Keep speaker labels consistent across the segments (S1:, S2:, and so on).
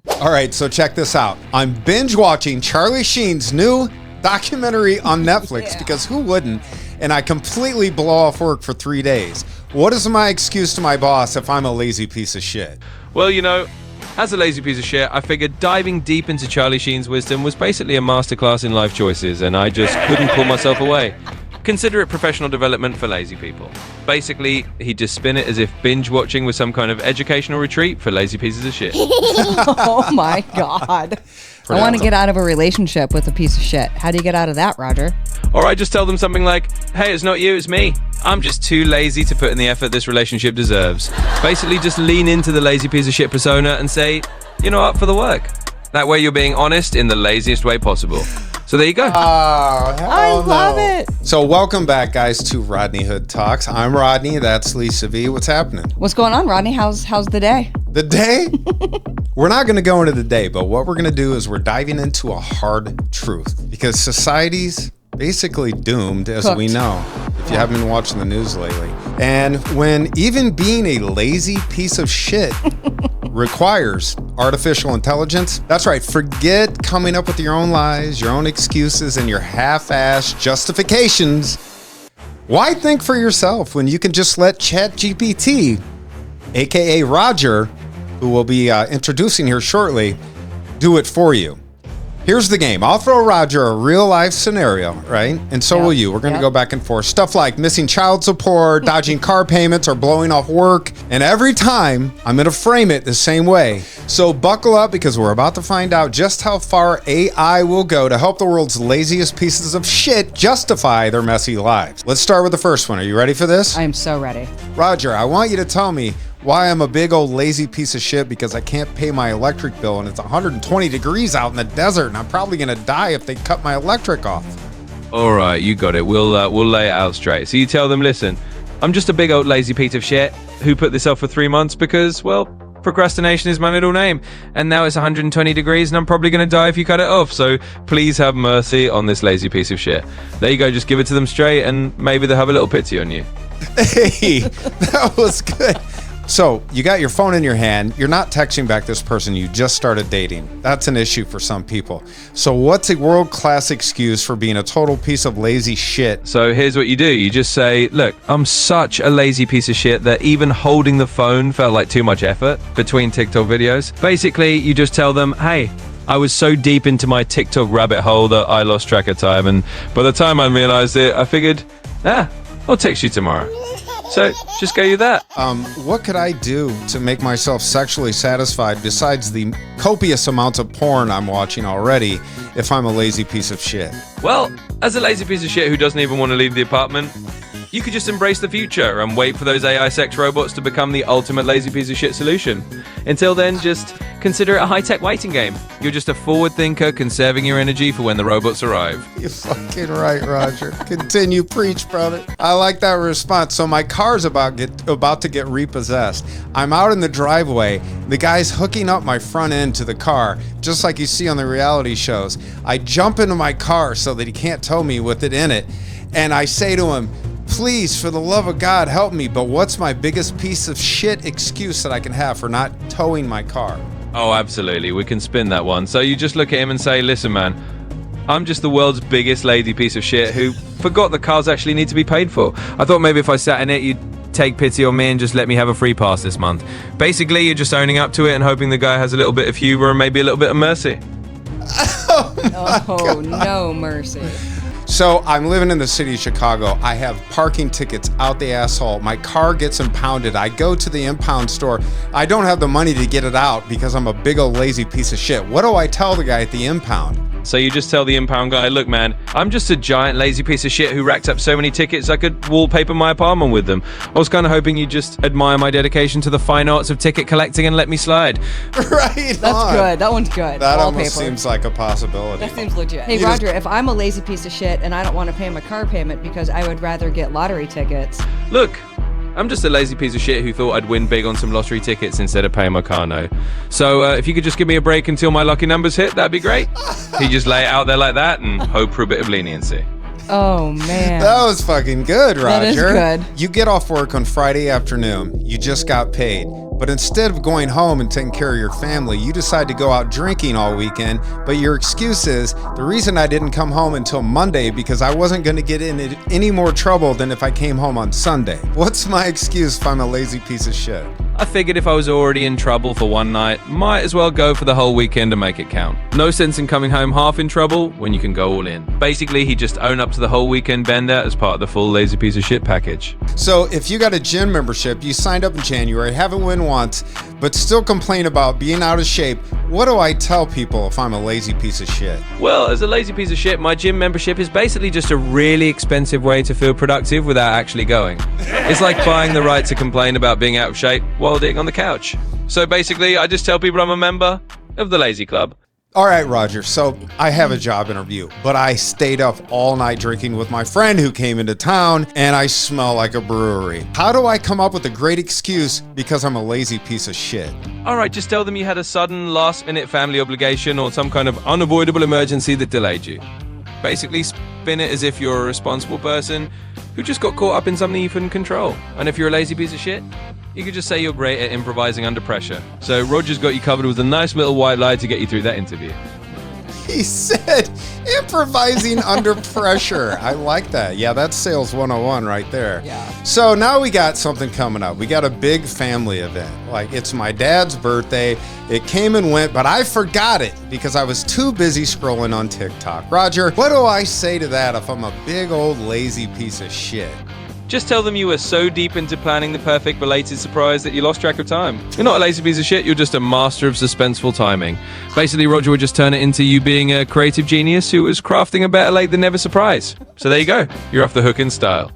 S1: All right, so check this out. I'm binge watching Charlie Sheen's new documentary on Netflix because who wouldn't? And I completely blow off work for 3 days. What is my excuse to my boss if I'm a lazy piece of shit?
S2: Well, you know, as a lazy piece of shit, I figured diving deep into Charlie Sheen's wisdom was basically a masterclass in life choices, and I just couldn't pull myself away. Consider it professional development for lazy people. Basically, he'd just spin it as if binge watching was some kind of educational retreat for lazy pieces of shit.
S3: Oh my God. I want to get out of a relationship with a piece of shit. How do you get out of that, Roger?
S2: Or I just tell them something like, hey, it's not you, it's me. I'm just too lazy to put in the effort this relationship deserves. Basically, just lean into the lazy piece of shit persona and say, you're not up for the work. That way you're being honest in the laziest way possible. So there you go.
S3: I love it.
S1: So welcome back, guys, to Rodney Hood Talks. I'm Rodney. That's LisaV. What's happening?
S3: What's going on, Rodney? How's the day?
S1: The day? We're not going to go into the day, but what we're going to do is we're diving into a hard truth because society's basically doomed, as we know, if you haven't been watching the news lately. And when even being a lazy piece of shit requires artificial intelligence, that's right, forget coming up with your own lies, your own excuses, and your half-assed justifications. Why think for yourself when you can just let ChatGPT, aka Roger, who we'll be introducing here shortly, do it for you? Here's the game. I'll throw Roger a real life scenario, right? And so will you. We're going to go back and forth. Stuff like missing child support, dodging car payments, or blowing off work. And every time, I'm going to frame it the same way. So buckle up because we're about to find out just how far AI will go to help the world's laziest pieces of shit justify their messy lives. Let's start with the first one. Are you ready for this?
S3: I am so ready.
S1: Roger, I want you to tell me why I'm a big old lazy piece of shit because I can't pay my electric bill and it's 120 degrees out in the desert and I'm probably gonna die if they cut my electric off.
S2: All right, you got it. We'll lay it out straight. So you tell them, listen, I'm just a big old lazy piece of shit who put this off for 3 months because, well, procrastination is my middle name. And now it's 120 degrees and I'm probably going to die if you cut it off. So please have mercy on this lazy piece of shit. There you go. Just give it to them straight and maybe they'll have a little pity on you.
S1: Hey, that was good. So you got your phone in your hand. You're not texting back this person you just started dating. That's an issue for some people. So what's a world-class excuse for being a total piece of lazy shit?
S2: So here's what you do. You just say, look, I'm such a lazy piece of shit that even holding the phone felt like too much effort between TikTok videos. Basically, you just tell them, hey, I was so deep into my TikTok rabbit hole that I lost track of time. And by the time I realized it, I figured, I'll text you tomorrow. So just go you that.
S1: What could I do to make myself sexually satisfied besides the copious amounts of porn I'm watching already if I'm a lazy piece of shit?
S2: Well, as a lazy piece of shit who doesn't even want to leave the apartment, you could just embrace the future and wait for those AI sex robots to become the ultimate lazy piece of shit solution. Until then, just consider it a high-tech waiting game. You're just a forward thinker conserving your energy for when the robots arrive.
S1: You're fucking right, Roger. Continue, preach, brother. I like that response. So my car's about to get repossessed. I'm out in the driveway. The guy's hooking up my front end to the car, just like you see on the reality shows. I jump into my car so that he can't tow me with it in it. And I say to him, please, for the love of God, help me. But what's my biggest piece of shit excuse that I can have for not towing my car?
S2: Oh, absolutely. We can spin that one. So you just look at him and say, listen, man, I'm just the world's biggest lazy piece of shit who forgot the cars actually need to be paid for. I thought maybe if I sat in it, you'd take pity on me and just let me have a free pass this month. Basically, you're just owning up to it and hoping the guy has a little bit of humor and maybe a little bit of mercy.
S3: Oh, no mercy.
S1: So I'm living in the city of Chicago. I have parking tickets out the asshole. My car gets impounded. I go to the impound store. I don't have the money to get it out because I'm a big old lazy piece of shit. What do I tell the guy at the impound?
S2: So you just tell the impound guy, look, man, I'm just a giant lazy piece of shit who racked up so many tickets I could wallpaper my apartment with them. I was kind of hoping you'd just admire my dedication to the fine arts of ticket collecting and let me slide.
S1: Right.
S3: That's good. That one's good.
S1: That
S3: Wallpaper.
S1: almost seems like a possibility.
S3: That seems legit. Hey, Roger, if I'm a lazy piece of shit and I don't want to pay my car payment because I would rather get lottery tickets.
S2: Look, I'm just a lazy piece of shit who thought I'd win big on some lottery tickets instead of paying my car note. So if you could just give me a break until my lucky numbers hit, that'd be great. You just lay it out there like that and hope for a bit of leniency.
S3: Oh, man.
S1: That was fucking good, Roger.
S3: That is good.
S1: You get off work on Friday afternoon. You just got paid. But instead of going home and taking care of your family, you decide to go out drinking all weekend. But your excuse is, the reason I didn't come home until Monday because I wasn't going to get in any more trouble than if I came home on Sunday. What's my excuse if I'm a lazy piece of shit?
S2: I figured if I was already in trouble for one night, might as well go for the whole weekend to make it count. No sense in coming home half in trouble when you can go all in. Basically, he just owned up to the whole weekend bender as part of the full lazy piece of shit package.
S1: So if you got a gym membership, you signed up in January, haven't won once, but still complain about being out of shape, what do I tell people if I'm a lazy piece of shit?
S2: Well, as a lazy piece of shit, my gym membership is basically just a really expensive way to feel productive without actually going. It's like buying the right to complain about being out of shape while digging on the couch. So basically, I just tell people I'm a member of the Lazy Club.
S1: All right, Roger. So I have a job interview, but I stayed up all night drinking with my friend who came into town, and I smell like a brewery. How do I come up with a great excuse because I'm a lazy piece of shit?
S2: All right, just tell them you had a sudden last-minute family obligation or some kind of unavoidable emergency that delayed you. Basically, spin it as if you're a responsible person who just got caught up in something you couldn't control. And if you're a lazy piece of shit, you could just say you're great at improvising under pressure. So Roger's got you covered with a nice little white lie to get you through that interview.
S1: He said improvising under pressure. I like that. Yeah, that's sales 101 right there.
S3: Yeah.
S1: So now we got something coming up. We got a big family event. Like, it's my dad's birthday. It came and went, but I forgot it because I was too busy scrolling on TikTok. Roger, what do I say to that if I'm a big old lazy piece of shit?
S2: Just tell them you were so deep into planning the perfect belated surprise that you lost track of time. You're not a lazy piece of shit, you're just a master of suspenseful timing. Basically, Roger would just turn it into you being a creative genius who was crafting a better late than never surprise. So there you go. You're off the hook in style.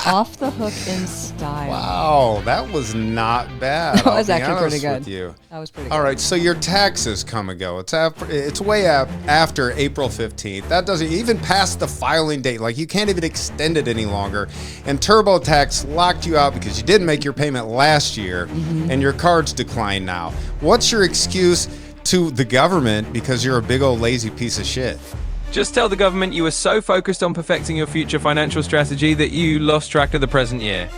S3: Off the hook in style.
S1: Wow, that was not bad.
S3: That was
S1: I'll be
S3: actually pretty
S1: honest
S3: good.
S1: with you.
S3: That was pretty good.
S1: All right, so your taxes come and go. It's way up after April 15th. That doesn't even pass the filing date. Like, you can't even extend it any longer. And TurboTax locked you out because you didn't make your payment last year, and your card's declined now. What's your excuse to the government because you're a big old lazy piece of shit?
S2: Just tell the government you were so focused on perfecting your future financial strategy that you lost track of the present year.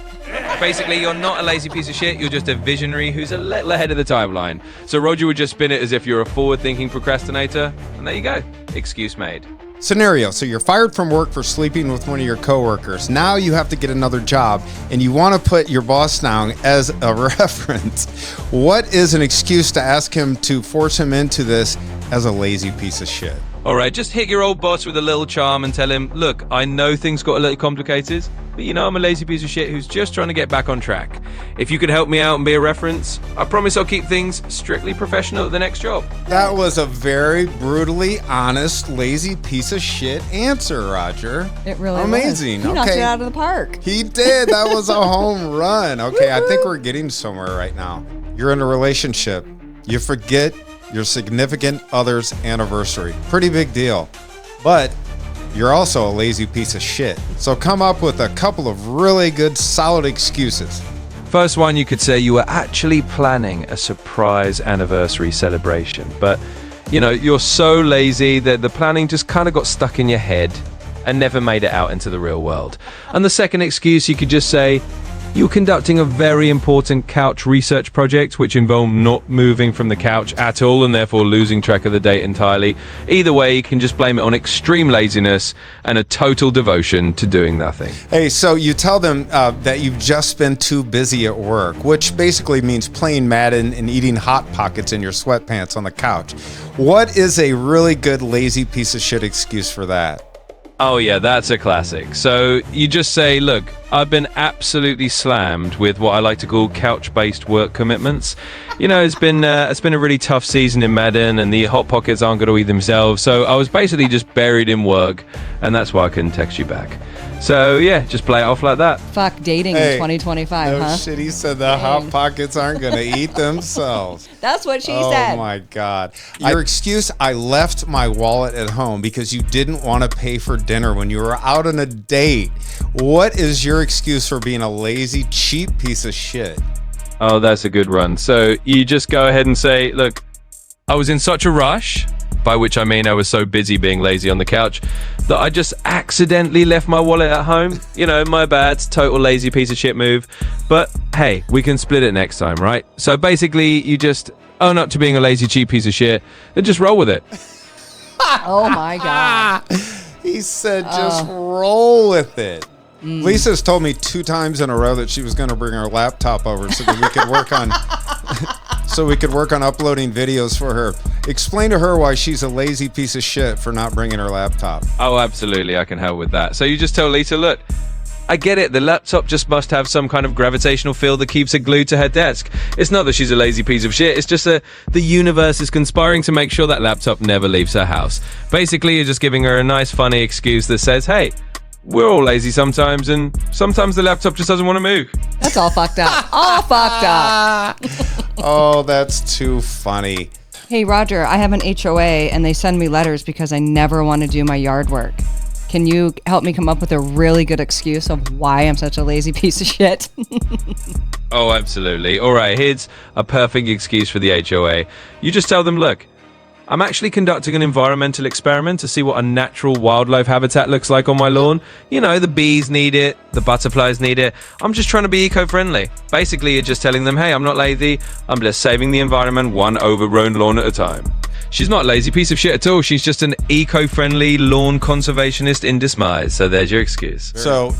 S2: Basically, you're not a lazy piece of shit, you're just a visionary who's a little ahead of the timeline. So Roger would just spin it as if you're a forward-thinking procrastinator, and there you go. Excuse made.
S1: Scenario, so you're fired from work for sleeping with one of your coworkers. Now you have to get another job, and you want to put your boss down as a reference. What is an excuse to ask him to force him into this as a lazy piece of shit?
S2: All right, just hit your old boss with a little charm and tell him, look, I know things got a little complicated, but you know I'm a lazy piece of shit who's just trying to get back on track. If you could help me out and be a reference, I promise I'll keep things strictly professional at the next job.
S1: That was a very brutally honest, lazy piece of shit answer, Roger.
S3: It really
S1: amazing.
S3: was. He knocked it out of the park.
S1: He did. That was a home run. Okay, I think we're getting somewhere right now. You're in a relationship. You forget your significant other's anniversary. Pretty big deal. But you're also a lazy piece of shit. So come up with a couple of really good, solid excuses.
S2: First one, you could say you were actually planning a surprise anniversary celebration, but you know, you're so lazy that the planning just kind of got stuck in your head and never made it out into the real world. And the second excuse, you could just say, you're conducting a very important couch research project, which involved not moving from the couch at all and therefore losing track of the date entirely. Either way, you can just blame it on extreme laziness and a total devotion to doing nothing.
S1: Hey, so you tell them that you've just been too busy at work, which basically means playing Madden and eating Hot Pockets in your sweatpants on the couch. What is a really good lazy piece of shit excuse for that?
S2: Oh yeah, that's a classic. So you just say, look, I've been absolutely slammed with what I like to call couch-based work commitments. You know, it's been a really tough season in Madden, and the Hot Pockets aren't going to eat themselves. So I was basically just buried in work, and that's why I couldn't text you back. So yeah, just play it off like that.
S3: Fuck dating in 2025,
S1: no
S3: huh?
S1: Shit, he said the Hot Pockets aren't going to eat themselves.
S3: That's what she said.
S1: Oh my God. Your excuse, I left my wallet at home because you didn't want to pay for dinner when you were out on a date. What is your excuse for being a lazy, cheap piece of shit?
S2: Oh, that's a good one. So you just go ahead and say, look, I was in such a rush by which I mean I was so busy being lazy on the couch that I just accidentally left my wallet at home. You know, my bad, total lazy piece of shit move. But hey, we can split it next time, right? So basically, you just own up to being a lazy, cheap piece of shit and just roll with it.
S3: Oh my God.
S1: He said just roll with it. Lisa's told me 2 times in a row that she was going to bring her laptop over so that we could work on uploading videos for her. Explain to her why she's a lazy piece of shit for not bringing her laptop.
S2: Oh, absolutely. I can help with that. So you just tell Lisa, look, I get it. The laptop just must have some kind of gravitational field that keeps it glued to her desk. It's not that she's a lazy piece of shit. It's just the universe is conspiring to make sure that laptop never leaves her house. Basically, you're just giving her a nice, funny excuse that says, hey, we're all lazy sometimes, and sometimes the laptop just doesn't want to move.
S3: That's all fucked up. All fucked up.
S1: Oh, that's too funny.
S3: Hey, Roger, I have an HOA, and they send me letters because I never want to do my yard work. Can you help me come up with a really good excuse of why I'm such a lazy piece of shit?
S2: Oh, absolutely. All right, here's a perfect excuse for the HOA. You just tell them, look, I'm actually conducting an environmental experiment to see what a natural wildlife habitat looks like on my lawn. You know, the bees need it, the butterflies need it. I'm just trying to be eco-friendly. Basically, you're just telling them, hey, I'm not lazy. I'm just saving the environment one overgrown lawn at a time. She's not a lazy piece of shit at all. She's just an eco-friendly lawn conservationist in disguise. So there's your excuse.
S1: So,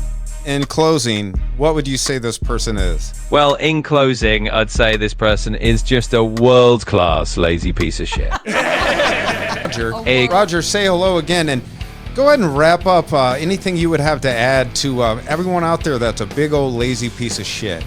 S1: in closing, what would you say this person is?
S2: Well, in closing, I'd say this person is just a world-class lazy piece of shit.
S1: Roger, say hello again and go ahead and wrap up anything you would have to add to everyone out there that's a big old lazy piece of shit.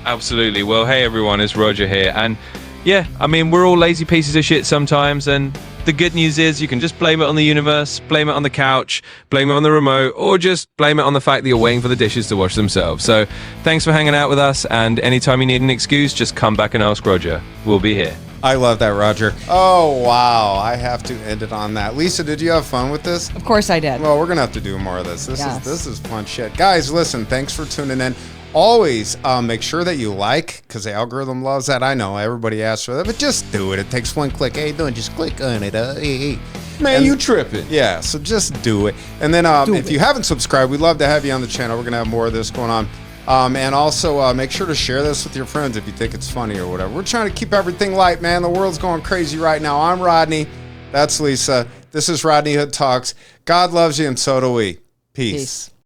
S2: Absolutely. Well, hey everyone, it's Roger here. And yeah, I mean, we're all lazy pieces of shit sometimes, and the good news is you can just blame it on the universe, blame it on the couch, blame it on the remote, or just blame it on the fact that you're waiting for the dishes to wash themselves. So thanks for hanging out with us, and anytime you need an excuse, just come back and ask Roger. We'll be here.
S1: I love that, Roger. Oh, wow. I have to end it on that. Lisa, did you have fun with this?
S3: Of course I did.
S1: Well, we're going to have to do more of this.
S3: Yes.
S1: This is fun shit. Guys, listen, thanks for tuning in. Always make sure that you like, because the algorithm loves that. I know everybody asks for that, but just do it. It takes one click. Hey, don't just click on it. Hey.
S4: Man, you tripping.
S1: Yeah, so just do it. And then if you haven't subscribed, we'd love to have you on the channel. We're going to have more of this going on. And also make sure to share this with your friends if you think it's funny or whatever. We're trying to keep everything light, man. The world's going crazy right now. I'm Rodney. That's Lisa. This is Rodney Hood Talks. God loves you, and so do we. Peace.